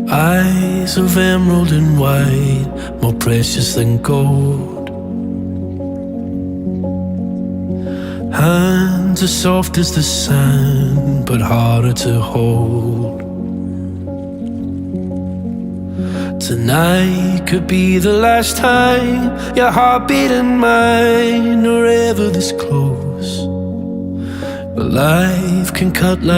Eyes of emerald and white, more precious than gold. Hands as soft as the sand, but harder to hold. Tonight could be the last time your heartbeat and mine are ever this close. But life can cut like